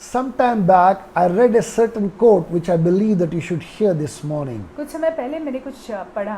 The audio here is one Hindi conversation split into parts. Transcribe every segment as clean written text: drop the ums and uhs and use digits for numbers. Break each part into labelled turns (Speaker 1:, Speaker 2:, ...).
Speaker 1: Some time back, I read a certain quote which I believe that you should hear this morning.
Speaker 2: कुछ समय पहले मैंने कुछ पढ़ा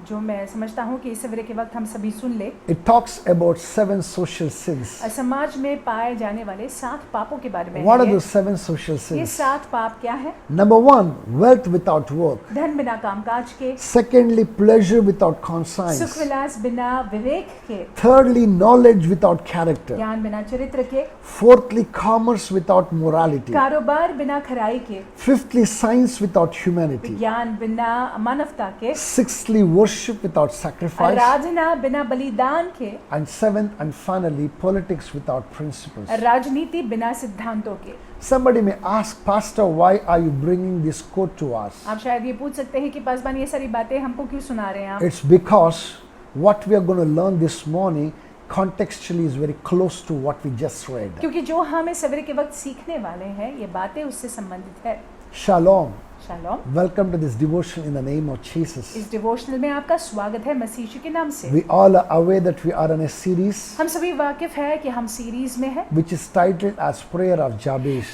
Speaker 2: जो मैं समझता हूँ कि इस सवेरे के वक्त हम सभी सुन ले।
Speaker 1: It talks about 7 social sins.
Speaker 2: समाज में पाए जाने वाले 7 पापों के बारे में।
Speaker 1: What are those 7 social
Speaker 2: ये
Speaker 1: sins?
Speaker 2: 7 पाप क्या है?
Speaker 1: Number 1, wealth without work.
Speaker 2: धन बिना कामकाज के।
Speaker 1: Secondly, pleasure without
Speaker 2: सुख
Speaker 1: conscience.
Speaker 2: विलास बिना विवेक के।
Speaker 1: Thirdly, knowledge without character.
Speaker 2: ज्ञान बिना चरित्र के।
Speaker 1: Fourthly, commerce without morality.
Speaker 2: कारोबार बिना खराई के।
Speaker 1: Fifthly, science without humanity.
Speaker 2: ज्ञान बिना मानवता के।
Speaker 1: Sixthly, worship without sacrifice.
Speaker 2: आराधना बिना बलिदान के।
Speaker 1: And seventh and finally, politics without principles.
Speaker 2: राजनीति बिना सिद्धांतों के।
Speaker 1: Somebody may ask, Pastor, why are you bringing this quote to us?
Speaker 2: आप शायद ये पूछ सकते हैं कि पासवान ये सारी बातें हमको क्यों सुना रहे हैं आप?
Speaker 1: It's because what we are going to learn this morning contextually is very close to what we just read.
Speaker 2: क्योंकि जो हम इस सवेरे के वक्त सीखने वाले हैं ये बातें उससे संबंधित है।
Speaker 1: Shalom.
Speaker 2: Shalom.
Speaker 1: Welcome to this devotion in the name of Jesus.
Speaker 2: इस डिवोशनल में आपका स्वागत है मसीह यीशु के नाम से।
Speaker 1: We all are aware that we are in a series
Speaker 2: हम सभी वाकिफ है कि हम सीरीज में हैं
Speaker 1: which is titled as Prayer of Jabez.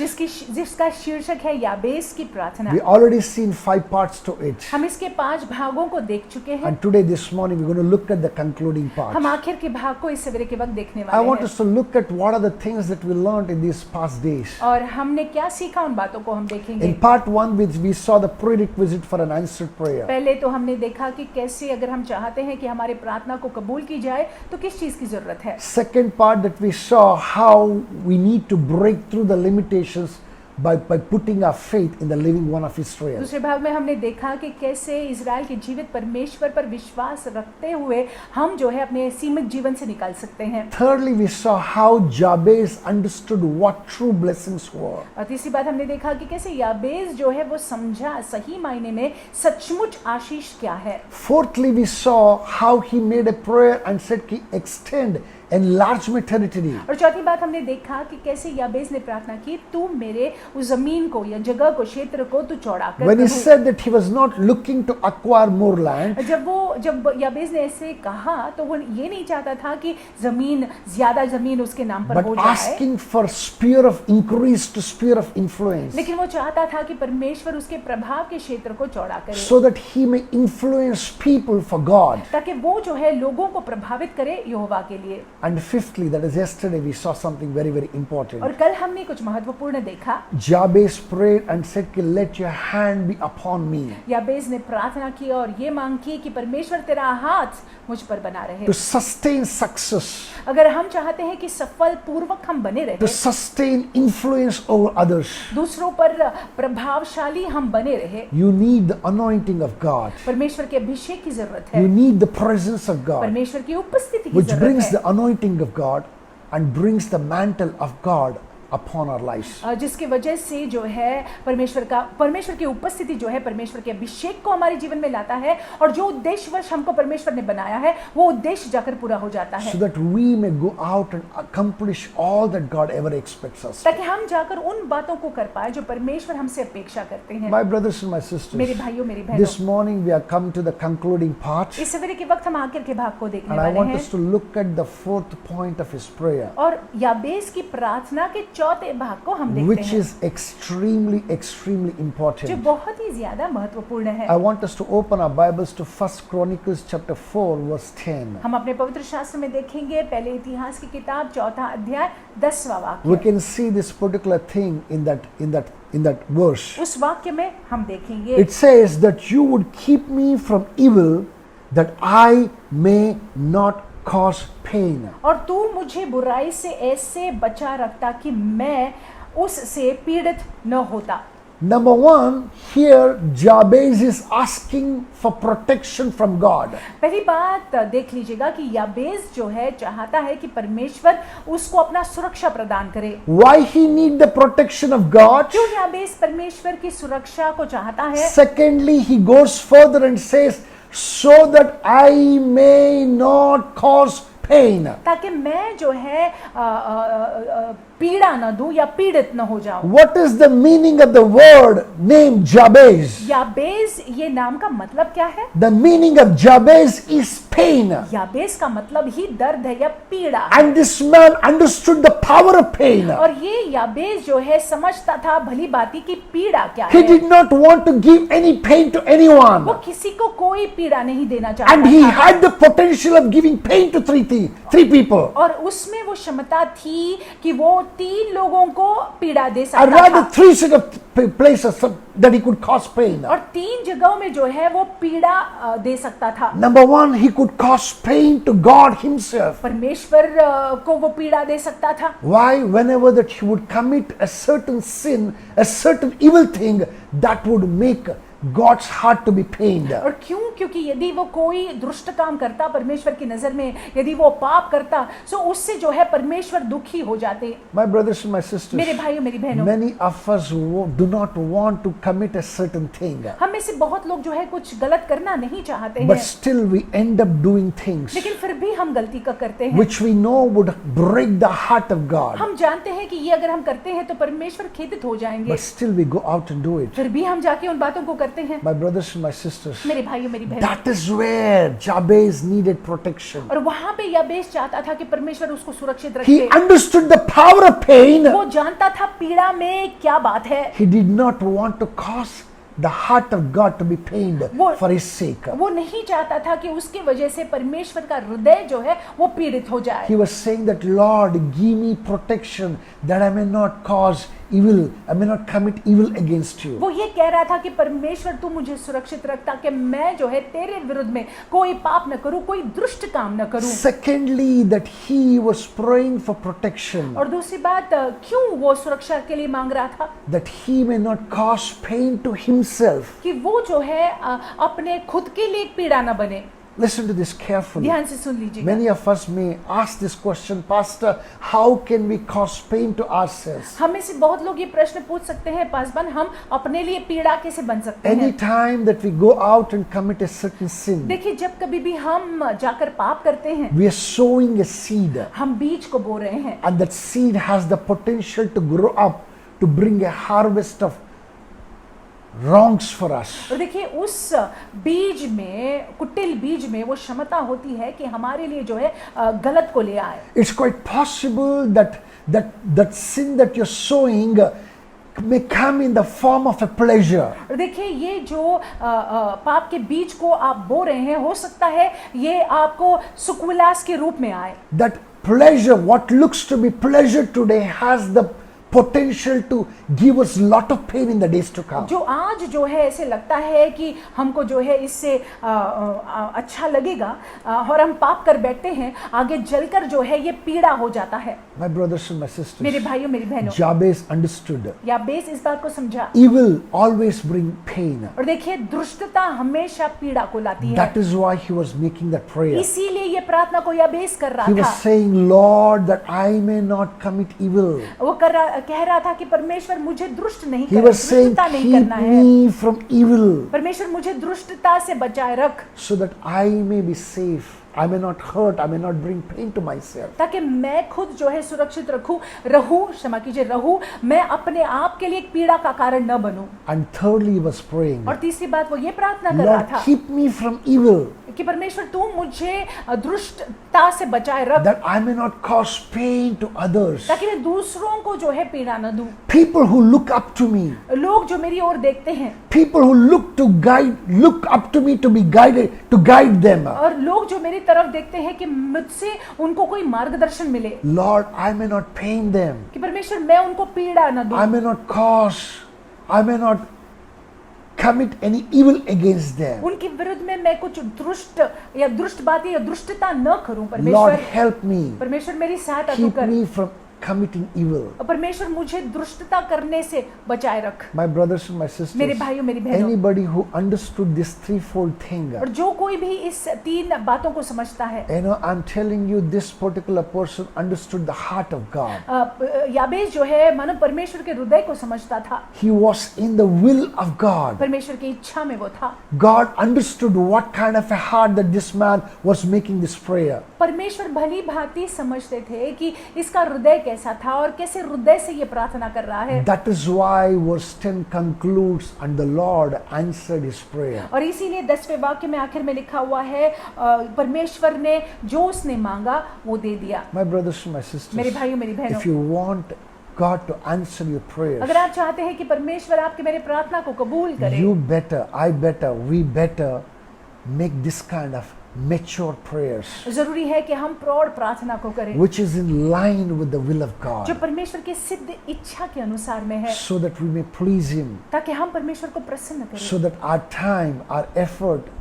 Speaker 2: जिसका शीर्षक है याबेस की प्रार्थना।
Speaker 1: We already seen 5 parts to it.
Speaker 2: हम इसके 5 भागों को देख चुके हैं।
Speaker 1: And today, this morning, we're going to look at the concluding part.
Speaker 2: हम आखिर के भाग को इस सवेरे के वक्त देखने
Speaker 1: I
Speaker 2: वाले
Speaker 1: want
Speaker 2: हैं।
Speaker 1: us to look at what are the things that we learned in these past days.
Speaker 2: और हमने क्या सीखा उन बातों को हम देखेंगे।
Speaker 1: In part 1, we saw the prerequisite for an answered prayer.
Speaker 2: पहले तो हमने देखा कि कैसे अगर हम चाहते हैं कि हमारे प्रार्थना को कबूल की जाए तो किस चीज की जरूरत है।
Speaker 1: Second part that we saw how we need to break through the limitations by putting our faith in the living one of Israel.
Speaker 2: दूसरे भाग में हमने देखा कि कैसे इजराइल के जीवित परमेश्वर पर विश्वास रखते हुए हम जो है अपने सीमित जीवन से निकाल सकते हैं।
Speaker 1: Thirdly, we saw how Jabez understood what true blessings were.
Speaker 2: और तीसरी बात हमने देखा कि कैसे याबेस जो है वो समझा सही मायने में सचमुच आशीष क्या है।
Speaker 1: Fourthly, we saw how he made a prayer and said कि extend enlarge my territory.
Speaker 2: और चौथी बात हमने देखा कि कैसे याबेस ने प्रार्थना की तू मेरे उस जमीन को या जगह को क्षेत्र को तू चौड़ा कर।
Speaker 1: When he said that he was not looking to acquire more land,
Speaker 2: जब याबेस ने ऐसे कहा तो वो ये नहीं चाहता था कि ज्यादा जमीन उसके नाम पर हो
Speaker 1: but
Speaker 2: जाए,
Speaker 1: asking for sphere of increase to sphere of influence,
Speaker 2: लेकिन वो चाहता था कि परमेश्वर उसके प्रभाव के क्षेत्र को चौड़ा करे
Speaker 1: so that he may influence people for God.
Speaker 2: ताकि वो जो है लोगों को प्रभावित करे यहोवा के लिए।
Speaker 1: And fifthly, that is yesterday, we saw something very, very important.
Speaker 2: और कल हमने कुछ महत्वपूर्ण देखा।
Speaker 1: Jabez prayed and said कि let your hand be upon me.
Speaker 2: याबेस ने प्रार्थना की और ये मांग की कि परमेश्वर तेरा हाथ मुझ पर बना रहे।
Speaker 1: To sustain success,
Speaker 2: अगर हम चाहते हैं कि सफल पूर्वक हम बने रहे,
Speaker 1: to sustain influence over others,
Speaker 2: दूसरों पर प्रभावशाली हम बने रहे,
Speaker 1: you need the anointing of God.
Speaker 2: परमेश्वर के अभिषेक की जरूरत है।
Speaker 1: You need the presence of God,
Speaker 2: परमेश्वर की उपस्थिति की
Speaker 1: which
Speaker 2: जरूरत
Speaker 1: brings
Speaker 2: है,
Speaker 1: the anointing of God and brings the mantle of God upon our lives.
Speaker 2: जिसकी वजह से जो है परमेश्वर की उपस्थिति जो है परमेश्वर के अभिषेक को हमारे जीवन में लाता है और जो उद्देश्यवश हमको परमेश्वर ने बनाया है वो उद्देश्य जाकर पूरा हो जाता है,
Speaker 1: So that we may go out and accomplish all that God ever expects us.
Speaker 2: ताकि हम जाकर उन बातों को कर पाए जो परमेश्वर हमसे अपेक्षा करते हैं।
Speaker 1: My brothers and my sisters,
Speaker 2: मेरे भाइयों मेरी
Speaker 1: this
Speaker 2: बहनों,
Speaker 1: morning we are come to the concluding part,
Speaker 2: इस सवेरे के वक्त हम आखिर के भाग को देखने
Speaker 1: and I
Speaker 2: वाले
Speaker 1: want
Speaker 2: हैं
Speaker 1: us to look at the 4th point of his prayer,
Speaker 2: और याबेस की प्रार्थना के चौथे भाग को हम देखते
Speaker 1: which
Speaker 2: हैं
Speaker 1: is extremely, extremely
Speaker 2: जो
Speaker 1: important.
Speaker 2: बहुत ही ज्यादा महत्वपूर्ण है।
Speaker 1: I want us to open our Bibles to 1 Chronicles chapter 4 verse 10.
Speaker 2: हम अपने पवित्र शास्त्र में देखेंगे पहले इतिहास की किताब 4था अध्याय 10वां
Speaker 1: We
Speaker 2: वाक्य।
Speaker 1: can see this particular thing in that verse.
Speaker 2: उस वाक्य में हम देखेंगे
Speaker 1: It says that you would keep me from evil, that I may not cause pain.
Speaker 2: और तू मुझे बुराई से ऐसे बचा रखता कि मैं उससे पीड़ित न होता।
Speaker 1: Number 1, here Jabez is asking for protection from God.
Speaker 2: पहली बात देख लीजिएगा कि याबेस जो है चाहता है कि परमेश्वर उसको अपना सुरक्षा प्रदान करे।
Speaker 1: Why he need the protection of God?
Speaker 2: क्यों याबेस परमेश्वर की सुरक्षा को चाहता है?
Speaker 1: Secondly, he goes further and says, so that I may not cause pain.
Speaker 2: ताकि मैं जो है पीड़ा न दूं या पीड़ित न हो जाऊं।
Speaker 1: What is the meaning of the word name Jabez?
Speaker 2: याबेस ये नाम का मतलब क्या है?
Speaker 1: The meaning of Jabez is pain.
Speaker 2: याबेस का मतलब ही दर्द है या पीड़ा है।
Speaker 1: And this man understood the power of pain.
Speaker 2: और ये याबेस जो है समझता था भली बाती की पीड़ा क्या
Speaker 1: He
Speaker 2: है।
Speaker 1: did not want to give any pain to anyone.
Speaker 2: वो किसी को कोई पीड़ा नहीं देना चाहता
Speaker 1: And he
Speaker 2: था।
Speaker 1: had the potential of giving pain to three people.
Speaker 2: और उसमें वो क्षमता थी कि वो 3 लोगों को पीड़ा दे
Speaker 1: Or
Speaker 2: सकता
Speaker 1: rather
Speaker 2: था।
Speaker 1: 3 set of places that he could cause pain.
Speaker 2: और 3 जगहों में जो है वो पीड़ा दे सकता था।
Speaker 1: Number 1, he could cause pain to God himself.
Speaker 2: परमेश्वर को वो पीड़ा दे सकता था।
Speaker 1: Why? Whenever that he would commit a certain sin, a certain evil thing, that would make God's heart to be pained.
Speaker 2: और क्यों? क्योंकि यदि वो कोई दुष्ट काम करता परमेश्वर की नजर में, यदि वो पाप करता, तो उससे जो है परमेश्वर दुखी हो जाते।
Speaker 1: My brothers and my sisters,
Speaker 2: मेरे भाइयों मेरी बहनों,
Speaker 1: many of us do not want to commit a certain thing,
Speaker 2: हम में से बहुत लोग जो है कुछ गलत करना नहीं चाहते
Speaker 1: but
Speaker 2: हैं,
Speaker 1: still we end up doing things
Speaker 2: लेकिन फिर भी हम गलती का करते हैं।
Speaker 1: which we know would break the heart of God,
Speaker 2: हम जानते हैं कि ये अगर हम करते हैं तो परमेश्वर खेदित हो जाएंगे,
Speaker 1: but still we go out and do it.
Speaker 2: फिर भी हम जाके उन बातों को करते हैं।
Speaker 1: My brothers and my sisters,
Speaker 2: मेरे भाइयों मेरी बहनों,
Speaker 1: that is where Jabez needed protection.
Speaker 2: और वहां पे याबेस चाहता था कि परमेश्वर उसको सुरक्षित
Speaker 1: He
Speaker 2: रखे।
Speaker 1: understood the power of pain.
Speaker 2: वो जानता था पीड़ा में क्या बात है।
Speaker 1: He did not want to cause the heart of God to be pained for his sake.
Speaker 2: वो नहीं चाहता था कि उसकी वजह से परमेश्वर का हृदय जो है वो पीड़ित हो जाए।
Speaker 1: He was saying that, Lord, give me protection that I may not cause evil, I may not commit evil against you.
Speaker 2: वो ये कह रहा था कि परमेश्वर तू मुझे सुरक्षित रख ताकि मैं जो है तेरे विरुद्ध में कोई पाप न करूं, कोई दुष्ट काम न करूं।
Speaker 1: Secondly, that he was praying for protection,
Speaker 2: और दूसरी बात, क्यों वो सुरक्षा के लिए मांग रहा था?
Speaker 1: that he may not cause pain to himself.
Speaker 2: कि वो जो है अपने खुद के लिए एक पीड़ा न बने।
Speaker 1: Listen to this carefully.
Speaker 2: ध्यान से सुन लीजिएगा।
Speaker 1: Many of us may ask this question, Pastor, how can we cause pain to ourselves?
Speaker 2: हम में से बहुत लोग ये प्रश्न पूछ सकते हैं, पासवान, हम अपने लिए पीड़ा कैसे बन सकते
Speaker 1: Any
Speaker 2: हैं?
Speaker 1: time that we go out and commit a certain sin,
Speaker 2: देखिए, जब कभी भी हम जाकर पाप करते हैं,
Speaker 1: we are sowing a seed,
Speaker 2: हम बीज को बो रहे हैं,
Speaker 1: and that seed has the potential to grow up to bring a harvest of wrongs for us.
Speaker 2: और देखिए उस बीज में, कुटिल बीज में वो क्षमता होती है कि हमारे लिए जो है गलत को ले आए।
Speaker 1: It's quite possible that sin that you're sowing may come in the form of a pleasure.
Speaker 2: और देखिए ये जो पाप के बीज को आप बो रहे हैं, हो सकता है ये आपको सुखविलास के रूप में आए।
Speaker 1: That pleasure, what looks to be pleasure today, has the potential to give us lot of pain in the days to come.
Speaker 2: जो आज जो है ऐसे लगता है कि हमको जो है इससे अच्छा लगेगा, और हम पाप कर बैठते हैं, आगे जलकर जो है ये पीड़ा हो जाता है।
Speaker 1: My brothers and my sisters,
Speaker 2: मेरे भाइयों मेरी बहनों,
Speaker 1: Jabez understood
Speaker 2: याबेस इस बात को समझा।
Speaker 1: evil always bring pain.
Speaker 2: और देखिए दुष्टता हमेशा पीड़ा को लाती है।
Speaker 1: That is why he was making that prayer.
Speaker 2: इसीलिए ये प्रार्थना को याबेस कर रहा
Speaker 1: He was
Speaker 2: था।
Speaker 1: saying, Lord, that I may not commit evil.
Speaker 2: वो कह रहा था कि परमेश्वर मुझे दुष्ट नहीं
Speaker 1: He was saying,
Speaker 2: दुष्टता नहीं
Speaker 1: keep
Speaker 2: करना है।
Speaker 1: me from evil
Speaker 2: परमेश्वर मुझे दुष्टता से बचाए रख,
Speaker 1: so that I may be safe. I may not hurt, I may not bring pain to myself.
Speaker 2: ताकि मैं खुद जो है सुरक्षित रहूं, क्षमा कीजिए, रहूं, मैं अपने आप के लिए एक पीड़ा का कारण न बनूं।
Speaker 1: And thirdly, he was praying,
Speaker 2: और तीसरी बात वो ये प्रार्थना कर रहा
Speaker 1: Lord,
Speaker 2: था
Speaker 1: keep me from evil,
Speaker 2: कि परमेश्वर तू मुझे दुष्टता से बचाए रख,
Speaker 1: that I may not cause pain to others.
Speaker 2: ताकि मैं दूसरों को जो है पीड़ा न दूं।
Speaker 1: People who look up to me,
Speaker 2: लोग जो मेरी ओर देखते हैं,
Speaker 1: people who look up to me to be guided, to guide them.
Speaker 2: और लोग जो मेरी तरफ देखते हैं कि मुझसे उनको कोई मार्गदर्शन मिले,
Speaker 1: Lord, I may not pain them.
Speaker 2: कि परमेश्वर मैं उनको पीड़ा न दूं,
Speaker 1: I may not commit any evil against them.
Speaker 2: उनके विरुद्ध में मैं कुछ दुष्ट बातें या दुष्टता न करूं।
Speaker 1: Lord,
Speaker 2: परमेश्वर
Speaker 1: help me.
Speaker 2: परमेश्वर मेरी सहायता तू
Speaker 1: Keep
Speaker 2: कर,
Speaker 1: me from committing evil.
Speaker 2: और परमेश्वर मुझे दुष्टता करने से बचाए रख।
Speaker 1: My brothers and my
Speaker 2: मेरे
Speaker 1: sisters,
Speaker 2: भाइयों मेरी बहनों,
Speaker 1: anybody who understood this threefold thing,
Speaker 2: और जो कोई भी इस 3 बातों को समझता है,
Speaker 1: I'm telling you, this particular person understood the heart of God.
Speaker 2: याबेस जो है मानो परमेश्वर के हृदय को समझता था,
Speaker 1: He was in the will of God.
Speaker 2: परमेश्वर की इच्छा में वो था।
Speaker 1: God understood what kind of a heart that this man was making this prayer.
Speaker 2: परमेश्वर भली भांति समझते थे कि इसका हृदय कैसा था और कैसे हृदय से ये प्रार्थना कर रहा है।
Speaker 1: That is why verse 10 concludes, and the Lord answered his prayer.
Speaker 2: और इसीलिए 10वें वाक्य में आखिर में लिखा हुआ है परमेश्वर ने जो उसने मांगा वो दे दिया।
Speaker 1: My brothers and my sisters,
Speaker 2: मेरे भाइयों मेरी बहनों,
Speaker 1: if you want God to answer your prayers,
Speaker 2: अगर आप चाहते हैं कि परमेश्वर आपके मेरे प्रार्थना को कबूल करे,
Speaker 1: you better, I better, we better make this kind of mature prayers,
Speaker 2: जरूरी है कि हम प्रौढ़ प्रार्थना को करें
Speaker 1: which is in line with the will of
Speaker 2: जो
Speaker 1: God,
Speaker 2: परमेश्वर की सिद्ध इच्छा के अनुसार में है,
Speaker 1: so that we may please him,
Speaker 2: ताकि हम परमेश्वर को प्रसन्न करें,
Speaker 1: so that our time, our effort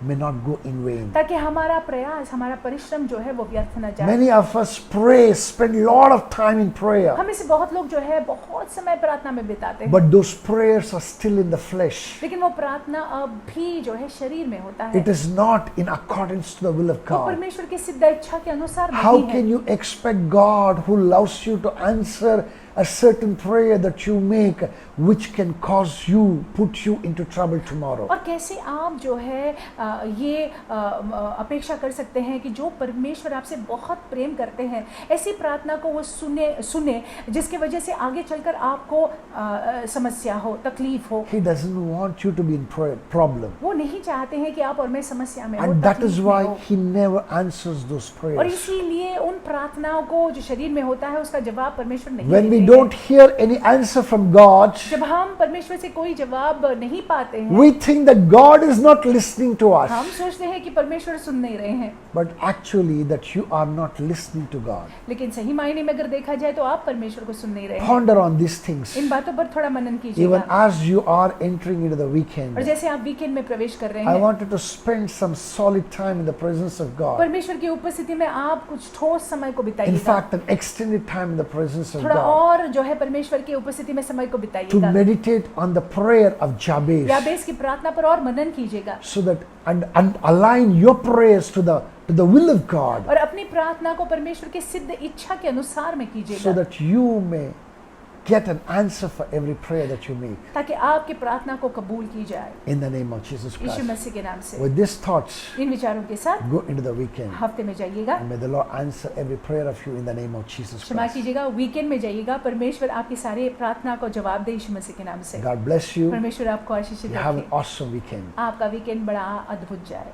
Speaker 1: may not go in vain.
Speaker 2: ताकि हमारा प्रयास, हमारा परिश्रम जो है वो व्यर्थ न जाए।
Speaker 1: Many of us pray, spend a lot of time in prayer,
Speaker 2: हम में से बहुत लोग जो है बहुत समय प्रार्थना में बिताते हैं,
Speaker 1: but those prayers are still in the flesh.
Speaker 2: लेकिन वो प्रार्थना अब भी जो है शरीर में होता है,
Speaker 1: It is not in accordance to the will of
Speaker 2: वो
Speaker 1: God.
Speaker 2: परमेश्वर की सिद्ध इच्छा के अनुसार
Speaker 1: How
Speaker 2: नहीं है।
Speaker 1: can you expect God, who loves you, to answer a certain prayer that you make, which can cause you, put you into trouble tomorrow?
Speaker 2: और कैसे आप जो है ये अपेक्षा कर सकते हैं कि जो परमेश्वर आपसे बहुत प्रेम करते हैं ऐसी प्रार्थना को वो सुने जिसके वजह से आगे चलकर आपको समस्या हो, तकलीफ हो।
Speaker 1: He doesn't want you to be in problem.
Speaker 2: वो नहीं चाहते हैं कि आप और मैं समस्या में हो,
Speaker 1: And that
Speaker 2: तकलीफ
Speaker 1: is
Speaker 2: में
Speaker 1: why
Speaker 2: हो।
Speaker 1: He never answers those
Speaker 2: और
Speaker 1: prayers.
Speaker 2: इसीलिए उन प्रार्थनाओं को जो शरीर में होता है उसका जवाब परमेश्वर नहीं
Speaker 1: When we
Speaker 2: देते
Speaker 1: don't hear any answer from God,
Speaker 2: हैं। जब हम परमेश्वर से कोई जवाब नहीं पाते हैं,
Speaker 1: we think that God is not listening to us.
Speaker 2: हम सोचते हैं कि परमेश्वर सुन नहीं रहे हैं,
Speaker 1: But actually, that you are not listening to God.
Speaker 2: लेकिन सही मायने में अगर देखा जाए तो आप परमेश्वर को सुन नहीं रहे हैं।
Speaker 1: Ponder on these things.
Speaker 2: इन बातों पर थोड़ा मनन
Speaker 1: Even
Speaker 2: कीजिएगा।
Speaker 1: as you are entering into the
Speaker 2: और
Speaker 1: weekend,
Speaker 2: जैसे आप वीकेंड में प्रवेश कर रहे
Speaker 1: I
Speaker 2: हैं,
Speaker 1: want you to spend some solid time in the presence of God.
Speaker 2: परमेश्वर की उपस्थिति में आप कुछ ठोस समय को
Speaker 1: In
Speaker 2: बिताइएगा,
Speaker 1: fact, an extended time in the presence of
Speaker 2: थोड़ा
Speaker 1: God.
Speaker 2: और जो है परमेश्वर की उपस्थिति में समय को
Speaker 1: To
Speaker 2: बिताइएगा।
Speaker 1: meditate on the prayer of Jabez,
Speaker 2: याबेस की प्रार्थना पर और मनन कीजिएगा
Speaker 1: so that and align your prayers to the will of God,
Speaker 2: और अपनी प्रार्थना को परमेश्वर की सिद्ध इच्छा के अनुसार में
Speaker 1: so
Speaker 2: कीजिएगा,
Speaker 1: that you may get an answer for every prayer that you make.
Speaker 2: ताकि आपकी प्रार्थना को कबूल की जाए
Speaker 1: In the name of Jesus
Speaker 2: Yeshu
Speaker 1: Christ.
Speaker 2: मसीह के नाम से।
Speaker 1: With these thoughts,
Speaker 2: इन विचारों के साथ
Speaker 1: go into the weekend.
Speaker 2: हफ्ते में जाइएगा,
Speaker 1: And may the Lord answer every prayer of you in the name of Jesus
Speaker 2: क्षमा
Speaker 1: Christ.
Speaker 2: कीजिएगा, वीकेंड में जाइएगा, परमेश्वर आपकी सारी प्रार्थना को जवाब दे यीशु मसीह के नाम से।
Speaker 1: God bless you.
Speaker 2: परमेश्वर आपको आशीषित
Speaker 1: You have an
Speaker 2: रखे,
Speaker 1: awesome weekend.
Speaker 2: आपका वीकेंड बड़ा अद्भुत जाए।